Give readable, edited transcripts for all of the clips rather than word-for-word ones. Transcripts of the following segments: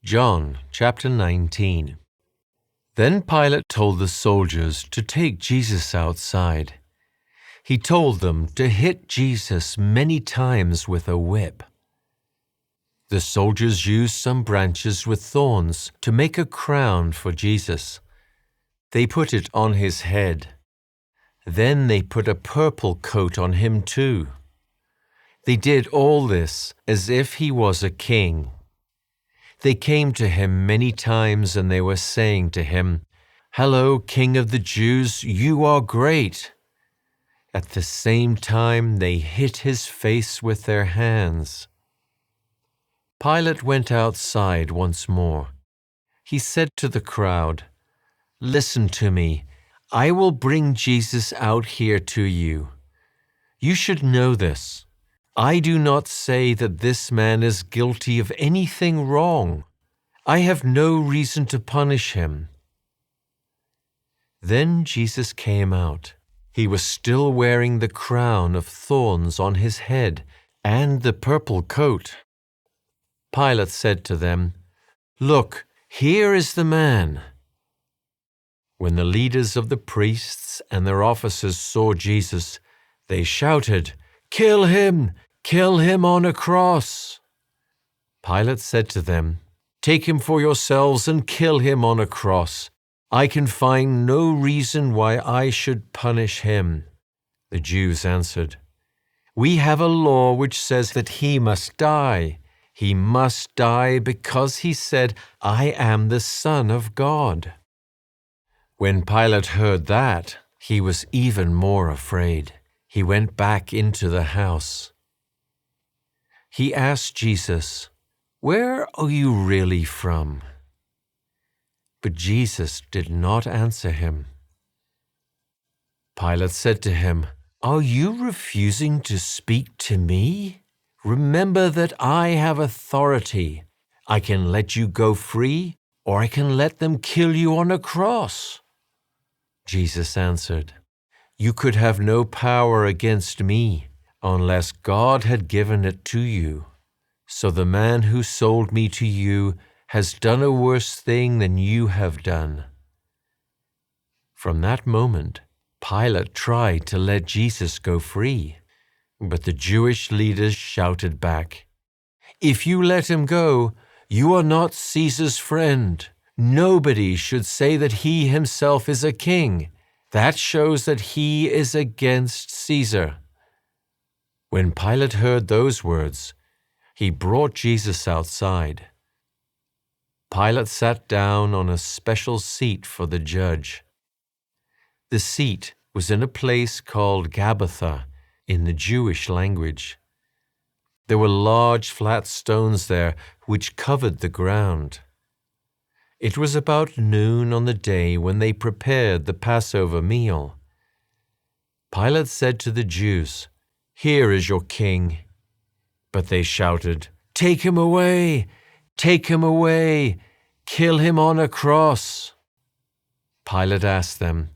John chapter 19. Then Pilate told the soldiers to take Jesus outside. He told them to hit Jesus many times with a whip. The soldiers used some branches with thorns to make a crown for Jesus. They put it on his head. Then they put a purple coat on him too. They did all this as if he was a king. They came to him many times and they were saying to him, "Hello, King of the Jews, you are great." At the same time, they hit his face with their hands. Pilate went outside once more. He said to the crowd, "Listen to me. I will bring Jesus out here to you. You should know this. I do not say that this man is guilty of anything wrong. I have no reason to punish him." Then Jesus came out. He was still wearing the crown of thorns on his head and the purple coat. Pilate said to them, "Look, here is the man." When the leaders of the priests and their officers saw Jesus, they shouted, "Kill him! Kill him on a cross!" Pilate said to them, "Take him for yourselves and kill him on a cross. I can find no reason why I should punish him." The Jews answered, "We have a law which says that he must die. He must die because he said, 'I am the Son of God.'" When Pilate heard that, he was even more afraid. He went back into the house. He asked Jesus, "Where are you really from?" But Jesus did not answer him. Pilate said to him, "Are you refusing to speak to me? Remember that I have authority. I can let you go free, or I can let them kill you on a cross." Jesus answered, "You could have no power against me unless God had given it to you. So the man who sold me to you has done a worse thing than you have done." From that moment, Pilate tried to let Jesus go free, but the Jewish leaders shouted back, "If you let him go, you are not Caesar's friend. Nobody should say that he himself is a king. That shows that he is against Caesar." When Pilate heard those words, he brought Jesus outside. Pilate sat down on a special seat for the judge. The seat was in a place called Gabbatha in the Jewish language. There were large flat stones there which covered the ground. It was about noon on the day when they prepared the Passover meal. Pilate said to the Jews, "Here is your king." But they shouted, "Take him away! Take him away! Kill him on a cross!" Pilate asked them,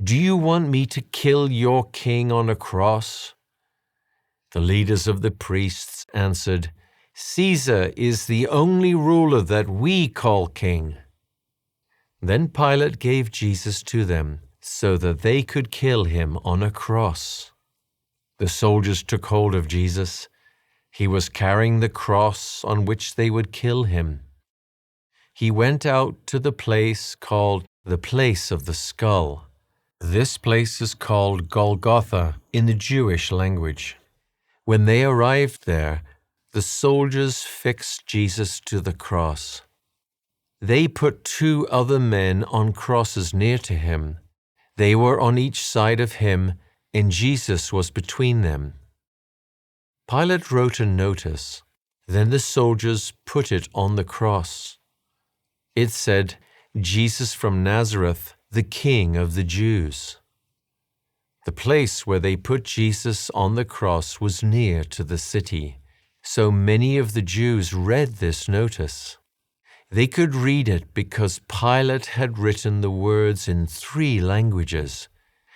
"Do you want me to kill your king on a cross?" The leaders of the priests answered, "Caesar is the only ruler that we call king." Then Pilate gave Jesus to them so that they could kill him on a cross. The soldiers took hold of Jesus. He was carrying the cross on which they would kill him. He went out to the place called the Place of the Skull. This place is called Golgotha in the Jewish language. When they arrived there, the soldiers fixed Jesus to the cross. They put 2 other men on crosses near to him. They were on each side of him, and Jesus was between them. Pilate wrote a notice. Then the soldiers put it on the cross. It said, "Jesus from Nazareth, the King of the Jews." The place where they put Jesus on the cross was near to the city, so many of the Jews read this notice. They could read it because Pilate had written the words in 3 languages.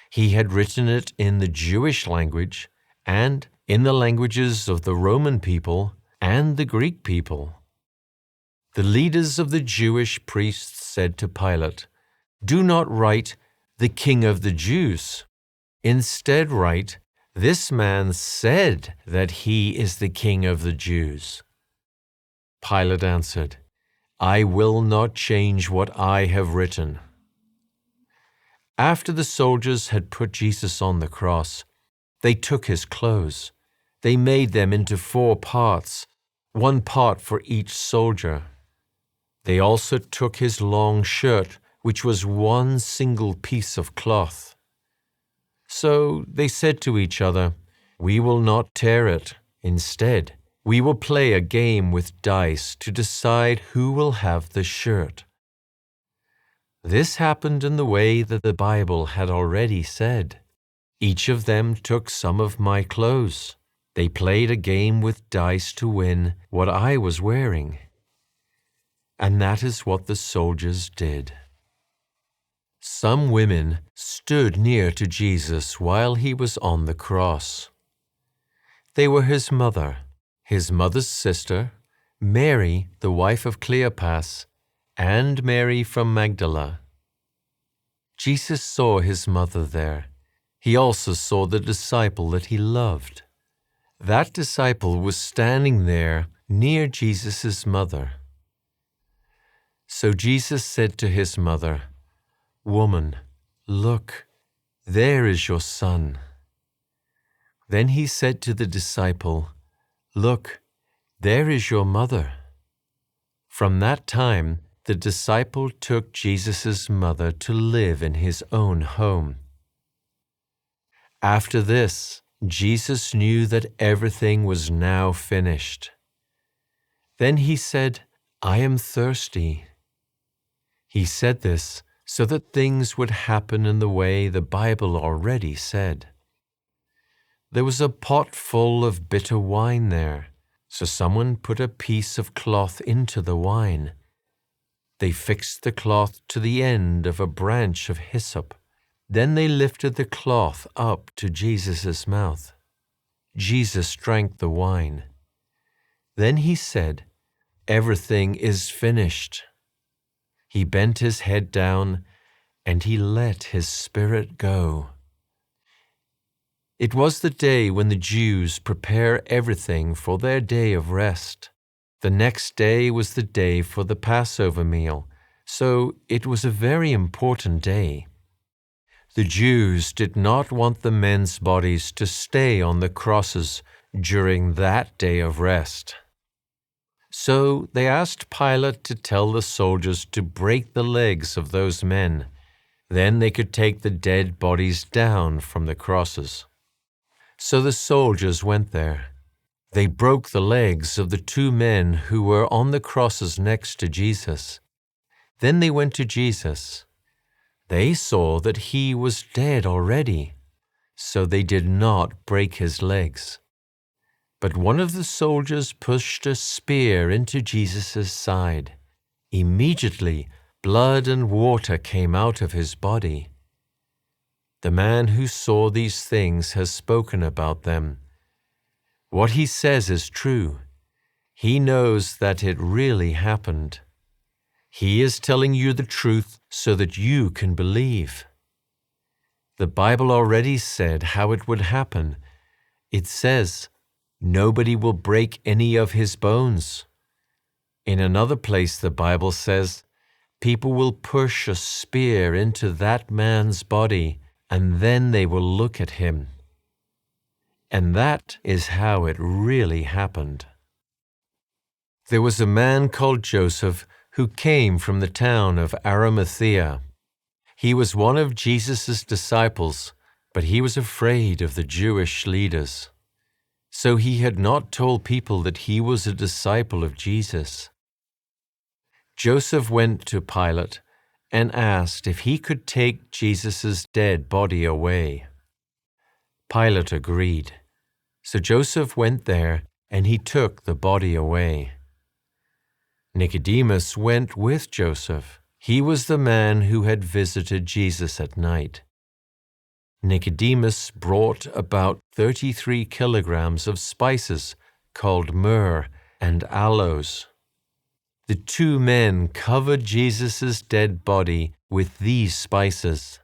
He had written it in the Jewish language and in the languages of the Roman people and the Greek people. The leaders of the Jewish priests said to Pilate, "Do not write, 'The King of the Jews.' Instead write, 'This man said that he is the King of the Jews.'" Pilate answered, "I will not change what I have written." After the soldiers had put Jesus on the cross, they took his clothes. They made them into 4 parts, 1 part for each soldier. They also took his long shirt, which was 1 single piece of cloth. So they said to each other, "We will not tear it. Instead, we will play a game with dice to decide who will have the shirt." This happened in the way that the Bible had already said. Each of them took some of my clothes. They played a game with dice to win what I was wearing. And that is what the soldiers did. Some women stood near to Jesus while he was on the cross. They were his mother's sister, Mary, the wife of Cleopas, and Mary from Magdala. Jesus saw his mother there. He also saw the disciple that he loved. That disciple was standing there near Jesus' mother. So Jesus said to his mother, "Woman, look, there is your son." Then he said to the disciple, "Look, there is your mother." From that time, the disciple took Jesus' mother to live in his own home. After this, Jesus knew that everything was now finished. Then he said, "I am thirsty." He said this so that things would happen in the way the Bible already said. There was a pot full of bitter wine there, so someone put a piece of cloth into the wine. They fixed the cloth to the end of a branch of hyssop. Then they lifted the cloth up to Jesus' mouth. Jesus drank the wine. Then he said, "Everything is finished." He bent his head down and he let his spirit go. It was the day when the Jews prepare everything for their day of rest. The next day was the day for the Passover meal, so it was a very important day. The Jews did not want the men's bodies to stay on the crosses during that day of rest. So they asked Pilate to tell the soldiers to break the legs of those men. Then they could take the dead bodies down from the crosses. So the soldiers went there. They broke the legs of the 2 men who were on the crosses next to Jesus. Then they went to Jesus. They saw that he was dead already, so they did not break his legs. But one of the soldiers pushed a spear into Jesus' side. Immediately, blood and water came out of his body. The man who saw these things has spoken about them. What he says is true. He knows that it really happened. He is telling you the truth so that you can believe. The Bible already said how it would happen. It says, "Nobody will break any of his bones." In another place, the Bible says, "People will push a spear into that man's body, and then they will look at him." And that is how it really happened. There was a man called Joseph who came from the town of Arimathea. He was one of Jesus' disciples, but he was afraid of the Jewish leaders. So he had not told people that he was a disciple of Jesus. Joseph went to Pilate and asked if he could take Jesus' dead body away. Pilate agreed. So Joseph went there and he took the body away. Nicodemus went with Joseph. He was the man who had visited Jesus at night. Nicodemus brought about 33 kilograms of spices called myrrh and aloes. The two men covered Jesus' dead body with these spices,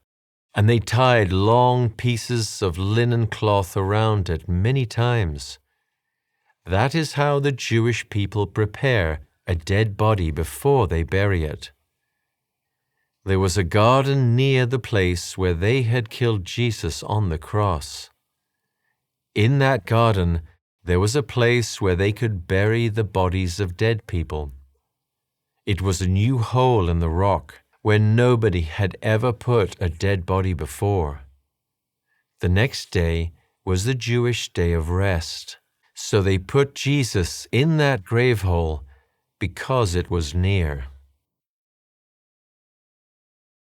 and they tied long pieces of linen cloth around it many times. That is how the Jewish people prepare a dead body before they bury it. There was a garden near the place where they had killed Jesus on the cross. In that garden, there was a place where they could bury the bodies of dead people. It was a new hole in the rock where nobody had ever put a dead body before. The next day was the Jewish day of rest, so they put Jesus in that grave hole because it was near.